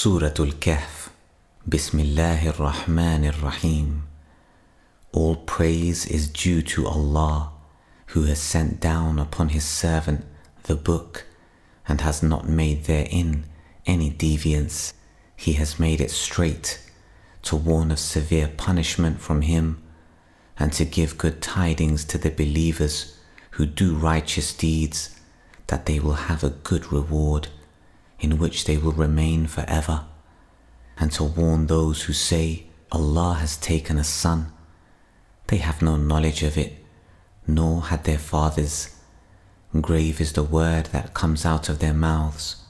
Surah Al-Kahf. Bismillahir Rahmanir Rahim. All praise is due to Allah, who has sent down upon His servant the book, and has not made therein any deviance. He has made it straight, to warn of severe punishment from Him, and to give good tidings to the believers who do righteous deeds, that they will have a good reward, in which they will remain forever, and to warn those who say, Allah has taken a son. They have no knowledge of it, nor had their fathers. Grave is the word that comes out of their mouths.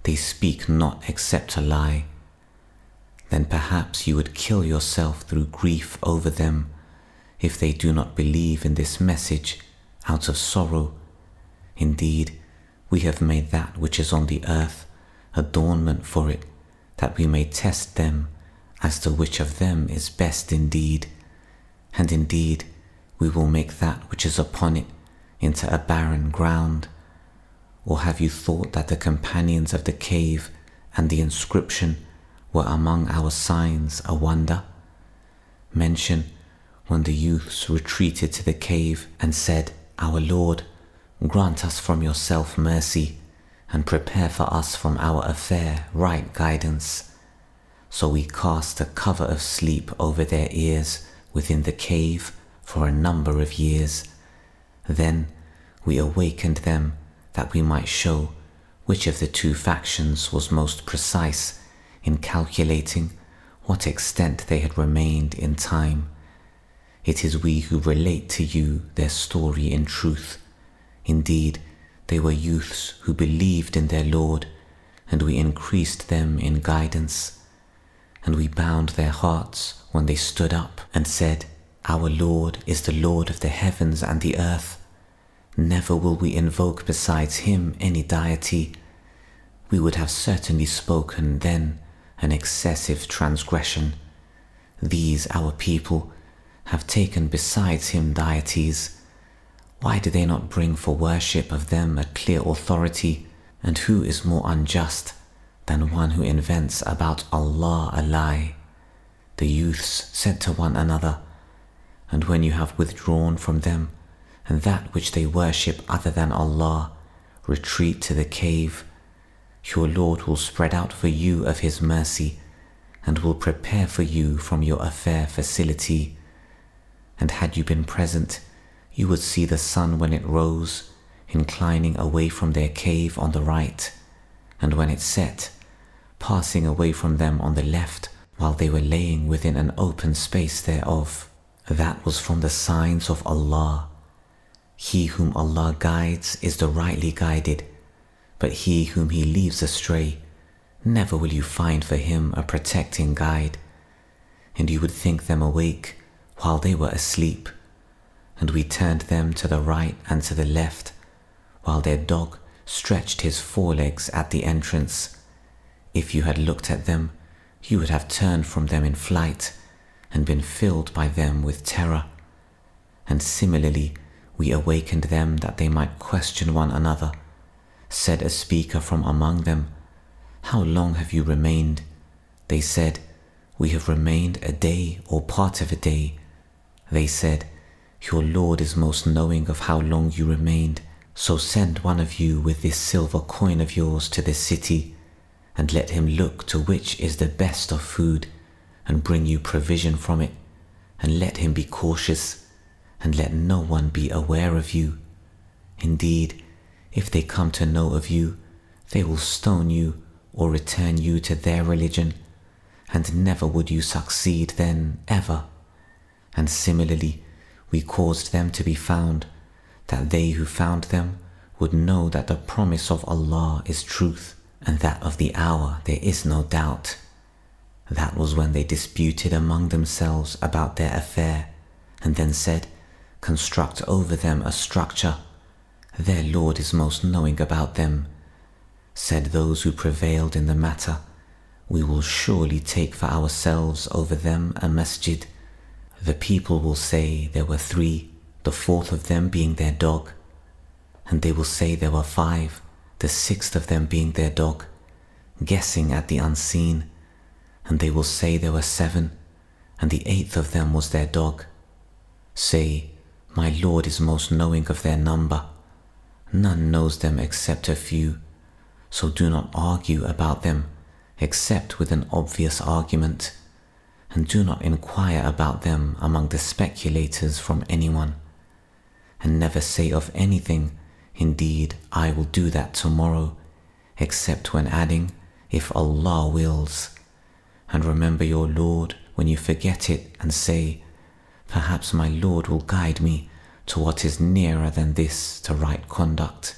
They speak not except a lie. Then perhaps you would kill yourself through grief over them, if they do not believe in this message out of sorrow. Indeed, we have made that which is on the earth adornment for it, that we may test them as to which of them is best indeed. And indeed, we will make that which is upon it into a barren ground. Or have you thought that the companions of the cave and the inscription were among our signs a wonder? Mention when the youths retreated to the cave and said, Our Lord, grant us from yourself mercy, and prepare for us from our affair right guidance. So we cast a cover of sleep over their ears within the cave for a number of years. Then we awakened them, that we might show which of the two factions was most precise in calculating what extent they had remained in time. It is we who relate to you their story in truth. Indeed, they were youths who believed in their Lord, and we increased them in guidance. And we bound their hearts when they stood up and said, Our Lord is the Lord of the heavens and the earth. Never will we invoke besides Him any deity. We would have certainly spoken then an excessive transgression. These our people have taken besides Him deities. Why do they not bring for worship of them a clear authority? And who is more unjust than one who invents about Allah a lie? The youths said to one another, And when you have withdrawn from them, and that which they worship other than Allah, retreat to the cave, your Lord will spread out for you of His mercy, and will prepare for you from your affair facility. And had you been present, you would see the sun when it rose, inclining away from their cave on the right, and when it set, passing away from them on the left, while they were laying within an open space thereof. That was from the signs of Allah. He whom Allah guides is the rightly guided, but he whom He leaves astray, never will you find for him a protecting guide. And you would think them awake while they were asleep, and we turned them to the right and to the left, while their dog stretched his forelegs at the entrance. If you had looked at them, you would have turned from them in flight, and been filled by them with terror. And similarly, we awakened them that they might question one another. Said a speaker from among them, How long have you remained? They said, We have remained a day or part of a day. They said, Your Lord is most knowing of how long you remained. So send one of you with this silver coin of yours to the city, and let him look to which is the best of food, and bring you provision from it, and let him be cautious, and let no one be aware of you. Indeed, if they come to know of you, they will stone you or return you to their religion, and never would you succeed then ever. And similarly, we caused them to be found, that they who found them would know that the promise of Allah is truth, and that of the hour there is no doubt. That was when they disputed among themselves about their affair, and then said, Construct over them a structure. Their Lord is most knowing about them. Said those who prevailed in the matter, We will surely take for ourselves over them a masjid. The people will say there were 3, the 4th of them being their dog. And they will say there were 5, the 6th of them being their dog. guessing at the unseen, and they will say there were 7, and the 8th of them was their dog. Say, my Lord is most knowing of their number. None knows them except a few, so do not argue about them except with an obvious argument, and do not inquire about them among the speculators from anyone, and never say of anything, indeed, I will do that tomorrow, except when adding, if Allah wills. And remember your Lord when you forget it, and say, perhaps my Lord will guide me to what is nearer than this to right conduct.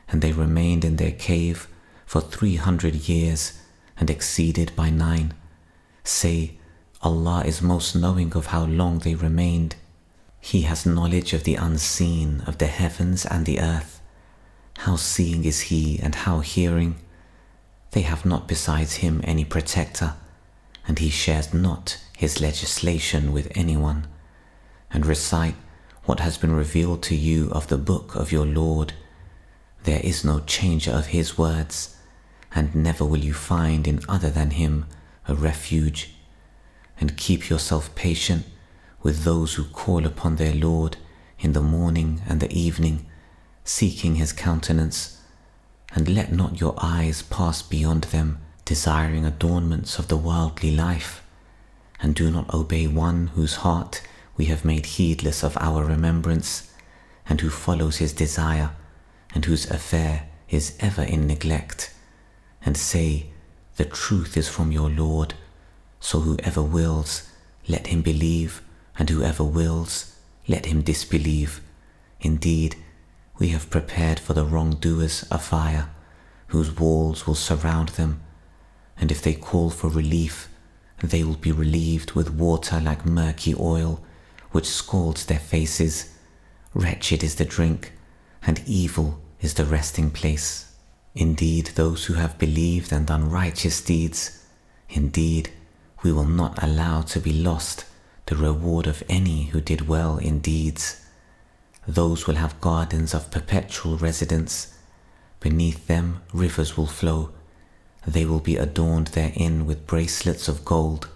And they remained in their cave for 300 years and exceeded by 9. Say, Allah is most knowing of how long they remained. He has knowledge of the unseen of the heavens and the earth. How seeing is He and how hearing. They have not besides Him any protector, and He shares not His legislation with anyone. And recite what has been revealed to you of the book of your Lord. There is no changer of His words, and never will you find in other than Him a refuge. And keep yourself patient with those who call upon their Lord in the morning and the evening, seeking His countenance, and let not your eyes pass beyond them, desiring adornments of the worldly life, and do not obey one whose heart we have made heedless of our remembrance, and who follows his desire, and whose affair is ever in neglect. And say, the truth is from your Lord, so whoever wills, let him believe, and whoever wills, let him disbelieve. Indeed, we have prepared for the wrongdoers a fire, whose walls will surround them, and if they call for relief, they will be relieved with water like murky oil, which scalds their faces. Wretched is the drink, and evil is the resting place. Indeed, those who have believed and done righteous deeds, indeed, we will not allow to be lost the reward of any who did well in deeds. Those will have gardens of perpetual residence. Beneath them rivers will flow. They will be adorned therein with bracelets of gold,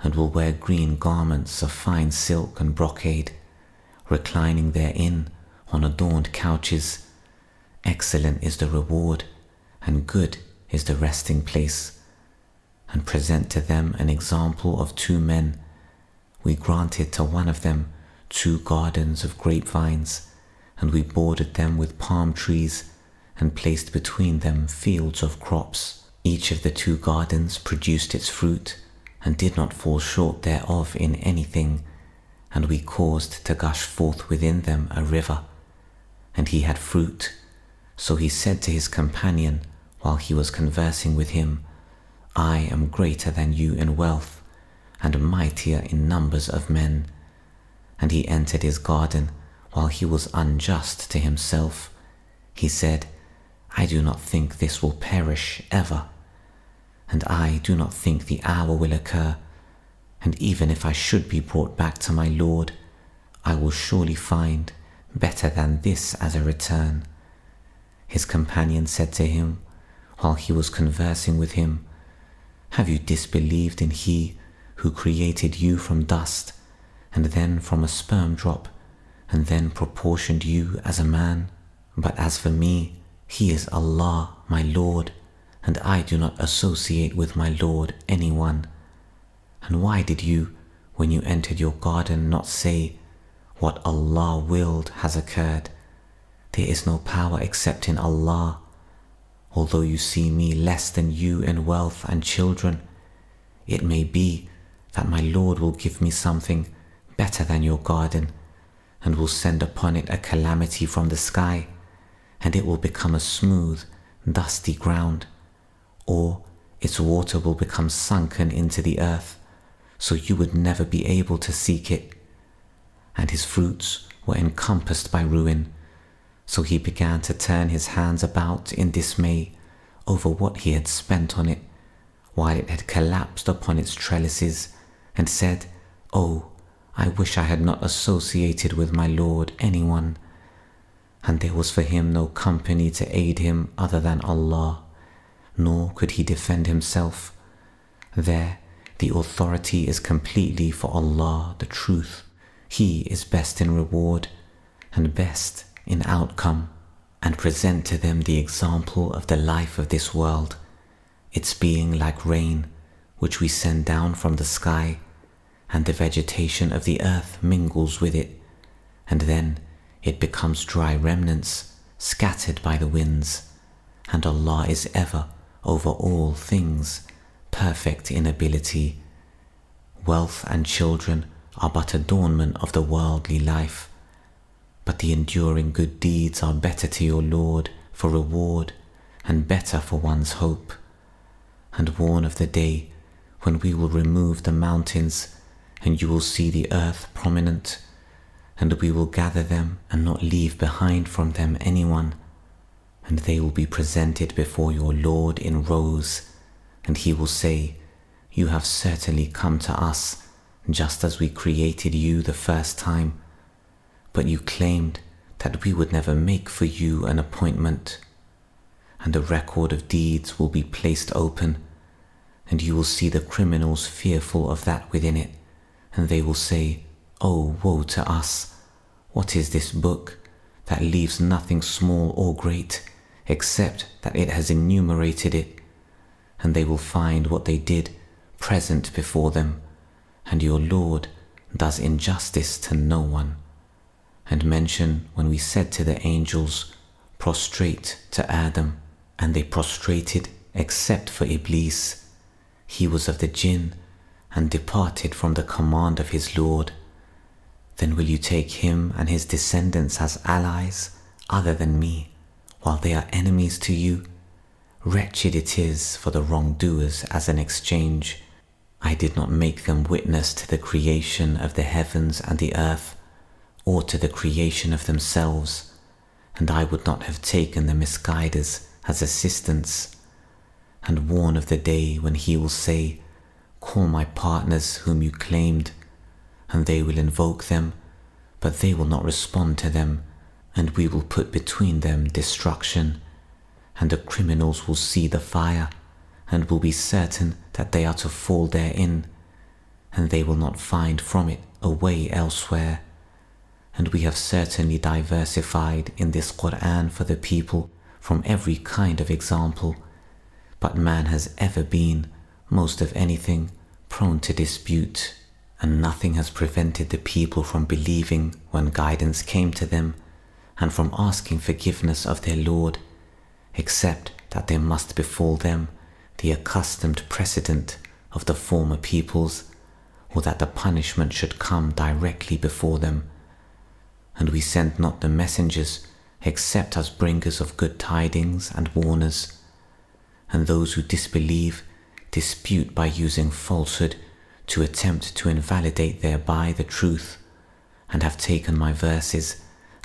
and will wear green garments of fine silk and brocade, reclining therein on adorned couches. Excellent is the reward, and good is the resting place. And present to them an example of 2 men. We granted to one of them 2 gardens of grapevines, and we bordered them with palm trees, and placed between them fields of crops. Each of the 2 gardens produced its fruit, and did not fall short thereof in anything, and we caused to gush forth within them a river. And he had fruit, so he said to his companion while he was conversing with him, I am greater than you in wealth, and mightier in numbers of men. And he entered his garden while he was unjust to himself. He said, I do not think this will perish ever, and I do not think the hour will occur, and even if I should be brought back to my Lord, I will surely find better than this as a return. His companion said to him, while he was conversing with him, have you disbelieved in He who created you from dust, and then from a sperm drop, and then proportioned you as a man? But as for me, He is Allah, my Lord, and I do not associate with my Lord anyone. And why did you, when you entered your garden, not say, what Allah willed has occurred? There is no power except in Allah. Although you see me less than you in wealth and children, it may be that my Lord will give me something better than your garden, and will send upon it a calamity from the sky, and it will become a smooth, dusty ground, or its water will become sunken into the earth, so you would never be able to seek it. And his fruits were encompassed by ruin, so he began to turn his hands about in dismay over what he had spent on it, while it had collapsed upon its trellises, and said, Oh, I wish I had not associated with my Lord anyone. And there was for him no company to aid him other than Allah, nor could he defend himself. There, the authority is completely for Allah, the Truth. He is best in reward and best in outcome. And present to them the example of the life of this world, its being like rain, which we send down from the sky, and the vegetation of the earth mingles with it, and then it becomes dry remnants scattered by the winds, and Allah is ever over all things perfect in ability. Wealth and children are but adornment of the worldly life, but the enduring good deeds are better to your Lord for reward and better for one's hope. And warn of the day when we will remove the mountains and you will see the earth prominent, and we will gather them and not leave behind from them anyone, and they will be presented before your Lord in rows, and he will say, "You have certainly come to us just as we created you the first time, but you claimed that we would never make for you an appointment." And the record of deeds will be placed open, and you will see the criminals fearful of that within it, and they will say, "Oh, woe to us! What is this book that leaves nothing small or great, except that it has enumerated it?" And they will find what they did present before them, and your Lord does injustice to no one. And mention when we said to the angels, "Prostrate to Adam," and they prostrated except for Iblis. He was of the jinn and departed from the command of his Lord. Then will you take him and his descendants as allies other than me, while they are enemies to you? Wretched it is for the wrongdoers as an exchange. I did not make them witness to the creation of the heavens and the earth, or to the creation of themselves, and I would not have taken the misguiders as assistants. And warn of the day when he will say, "Call my partners whom you claimed," and they will invoke them, but they will not respond to them, and we will put between them destruction, and the criminals will see the fire, and will be certain that they are to fall therein, and they will not find from it a way elsewhere. And we have certainly diversified in this Qur'an for the people from every kind of example, but man has ever been, most of anything, prone to dispute, and nothing has prevented the people from believing when guidance came to them, and from asking forgiveness of their Lord, except that there must befall them the accustomed precedent of the former peoples, or that the punishment should come directly before them. And we sent not the messengers except as bringers of good tidings and warners. And those who disbelieve dispute by using falsehood to attempt to invalidate thereby the truth, and have taken my verses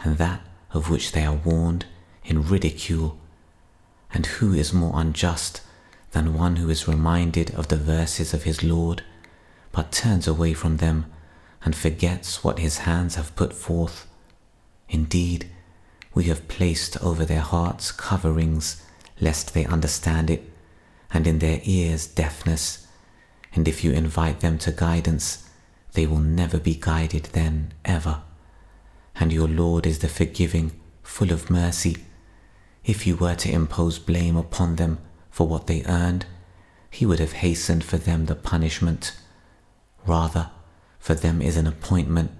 and that of which they are warned in ridicule. And who is more unjust than one who is reminded of the verses of his Lord, but turns away from them and forgets what his hands have put forth? Indeed, we have placed over their hearts coverings, lest they understand it, and in their ears deafness, and if you invite them to guidance, they will never be guided then, ever. And your Lord is the forgiving, full of mercy. If you were to impose blame upon them for what they earned, he would have hastened for them the punishment. Rather, for them is an appointment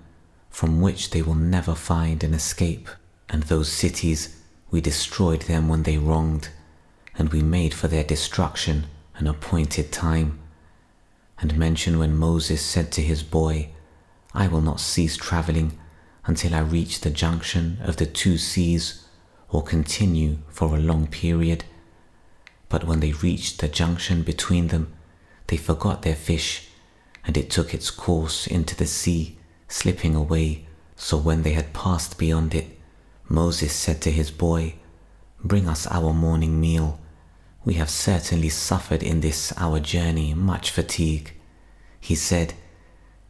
from which they will never find an escape. And those cities, we destroyed them when they wronged, and we made for their destruction an appointed time. And mention when Moses said to his boy, "I will not cease traveling until I reach the junction of the two seas, or continue for a long period." But when they reached the junction between them, they forgot their fish, and it took its course into the sea, slipping away. So when they had passed beyond it, Moses said to his boy, "Bring us our morning meal. We have certainly suffered in this our journey much fatigue." He said,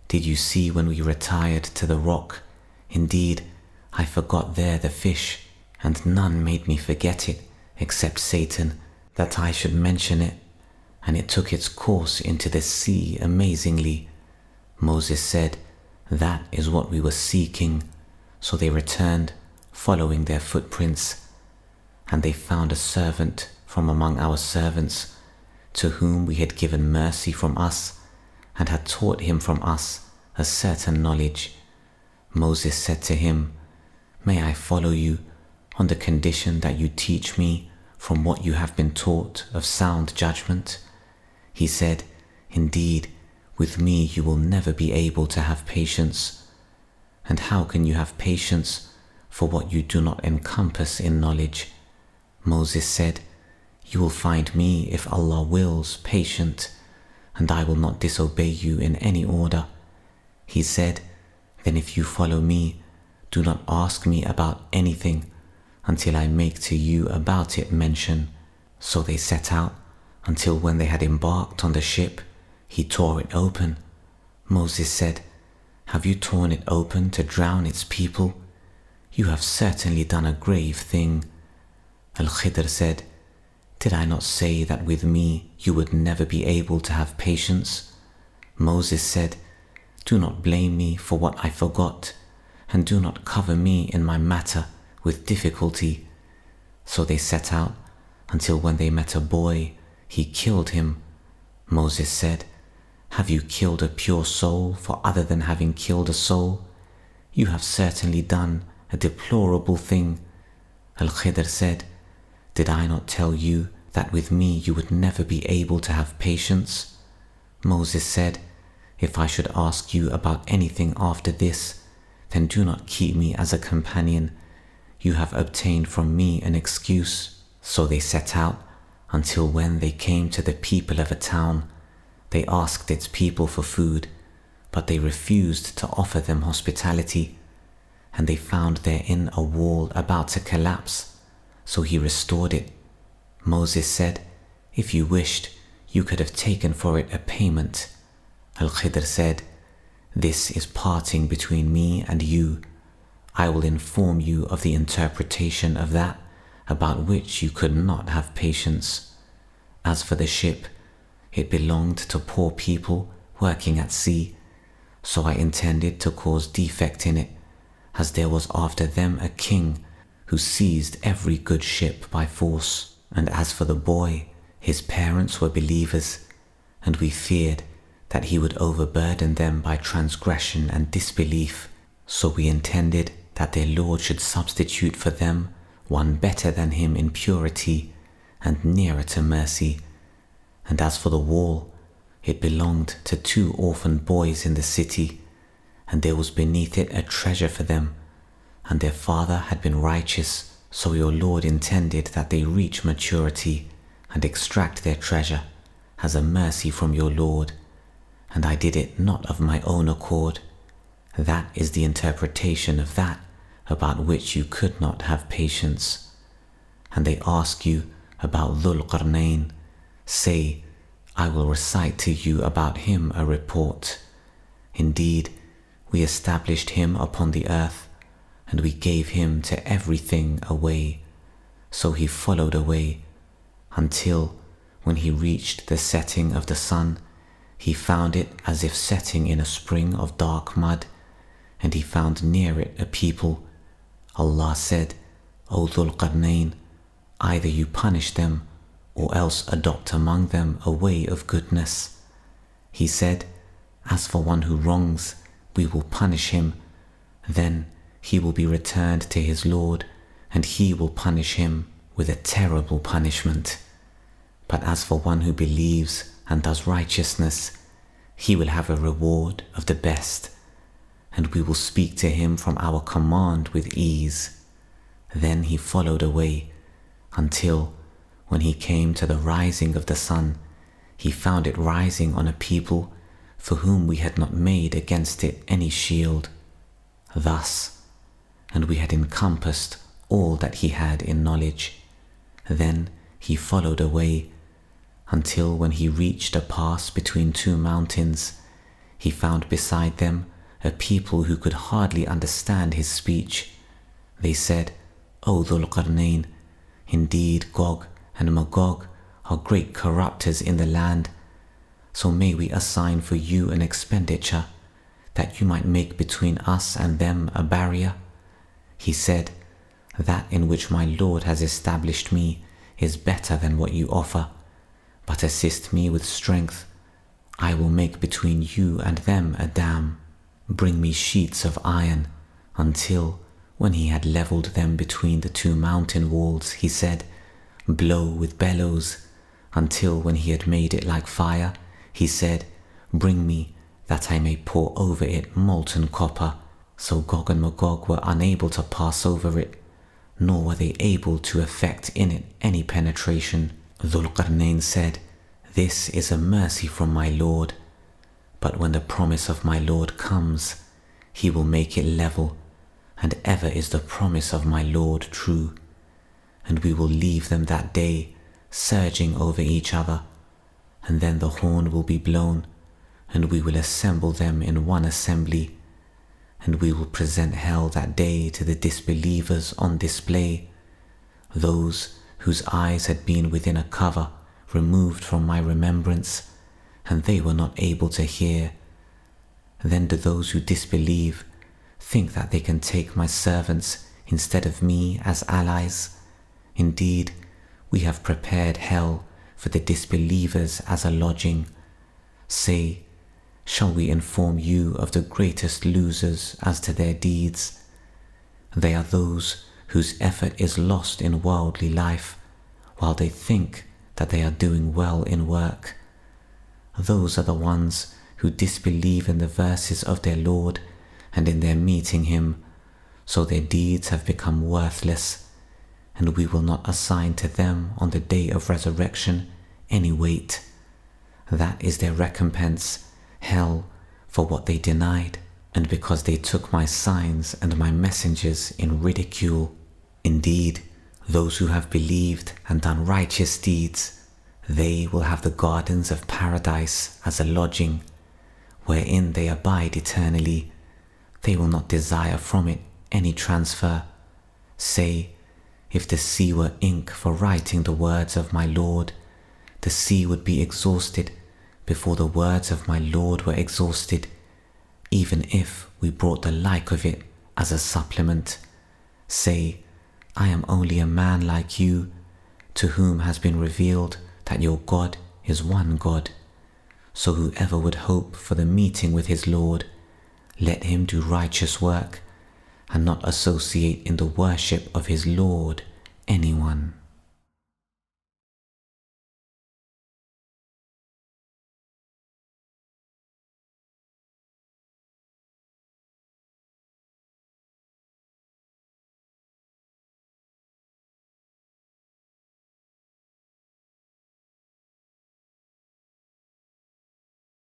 "Did you see when we retired to the rock? Indeed, I forgot there the fish, and none made me forget it except Satan, that I should mention it, and it took its course into the sea amazingly. Moses said, "That is what we were seeking." So they returned, following their footprints, and they found a servant from among our servants, to whom we had given mercy from us, and had taught him from us a certain knowledge. Moses said to him, "May I follow you on the condition that you teach me from what you have been taught of sound judgment?" He said, "Indeed, with me you will never be able to have patience. And how can you have patience for what you do not encompass in knowledge?" Moses said, "You will find me, if Allah wills, patient, and I will not disobey you in any order." He said, "Then if you follow me, do not ask me about anything until I make to you about it mention." So they set out, until when they had embarked on the ship, he tore it open. Moses said, "Have you torn it open to drown its people? You have certainly done a grave thing." Al-Khidr said, "Did I not say that with me you would never be able to have patience?" Moses said, "Do not blame me for what I forgot, and do not cover me in my matter with difficulty." So they set out, until when they met a boy, he killed him. Moses said, "Have you killed a pure soul for other than having killed a soul? You have certainly done a deplorable thing." Al-Khidr said, "Did I not tell you that with me you would never be able to have patience?" Moses said, "If I should ask you about anything after this, then do not keep me as a companion. You have obtained from me an excuse." So they set out, until when they came to the people of a town, they asked its people for food, but they refused to offer them hospitality, and they found therein a wall about to collapse, so he restored it. Moses said, "If you wished, you could have taken for it a payment." Al-Khidr said, "This is parting between me and you. I will inform you of the interpretation of that about which you could not have patience. As for the ship, it belonged to poor people working at sea, so I intended to cause defect in it, as there was after them a king who seized every good ship by force. And as for the boy, his parents were believers, and we feared that he would overburden them by transgression and disbelief. So we intended that their Lord should substitute for them one better than him in purity and nearer to mercy. And as for the wall, it belonged to 2 orphan boys in the city, and there was beneath it a treasure for them, and their father had been righteous, so your Lord intended that they reach maturity and extract their treasure as a mercy from your Lord, and I did it not of my own accord. That is the interpretation of that about which you could not have patience. And they ask you about Dhul Qarnayn. Say, I will recite to you about him a report. Indeed, we established him upon the earth, and we gave him to everything a way. So he followed away, until, when he reached the setting of the sun, he found it as if setting in a spring of dark mud, and he found near it a people. Allah said, O Dhul Qarnayn, either you punish them, or else adopt among them a way of goodness. He said, as for one who wrongs, we will punish him. Then he will be returned to his Lord, and he will punish him with a terrible punishment. But as for one who believes and does righteousness, he will have a reward of the best, and we will speak to him from our command with ease. Then he followed away, until, when he came to the rising of the sun, he found it rising on a people for whom we had not made against it any shield. Thus, and we had encompassed all that he had in knowledge. Then he followed away, until when he reached a pass between 2 mountains, he found beside them a people who could hardly understand his speech. They said, O Dhul Qarnayn, indeed Gog and Magog are great corrupters in the land. So may we assign for you an expenditure, that you might make between us and them a barrier. He said, that in which my Lord has established me is better than what you offer, but assist me with strength. I will make between you and them a dam. Bring me sheets of iron, until, when he had levelled them between the two mountain walls, he said, blow with bellows, until when he had made it like fire, he said, bring me, that I may pour over it molten copper. So Gog and Magog were unable to pass over it, nor were they able to effect in it any penetration. Dhul-Qarnayn said, this is a mercy from my Lord, but when the promise of my Lord comes, he will make it level, and ever is the promise of my Lord true. And we will leave them that day surging over each other, and then the horn will be blown, and we will assemble them in one assembly, and we will present hell that day to the disbelievers on display, those whose eyes had been within a cover removed from my remembrance, and they were not able to hear. Then do those who disbelieve think that they can take my servants instead of me as allies? Indeed, we have prepared hell for the disbelievers as a lodging. Say, shall we inform you of the greatest losers as to their deeds? They are those whose effort is lost in worldly life, while they think that they are doing well in work. Those are the ones who disbelieve in the verses of their Lord and in their meeting him, so their deeds have become worthless, and we will not assign to them on the day of resurrection any weight. That is their recompense, hell, for what they denied, and because they took my signs and my messengers in ridicule. Indeed, those who have believed and done righteous deeds, they will have the gardens of paradise as a lodging, wherein they abide eternally. They will not desire from it any transfer. Say, if the sea were ink for writing the words of my Lord, the sea would be exhausted before the words of my Lord were exhausted, even if we brought the like of it as a supplement. Say, I am only a man like you, to whom has been revealed that your God is one God. So whoever would hope for the meeting with his Lord, let him do righteous work, and not associate in the worship of his Lord anyone.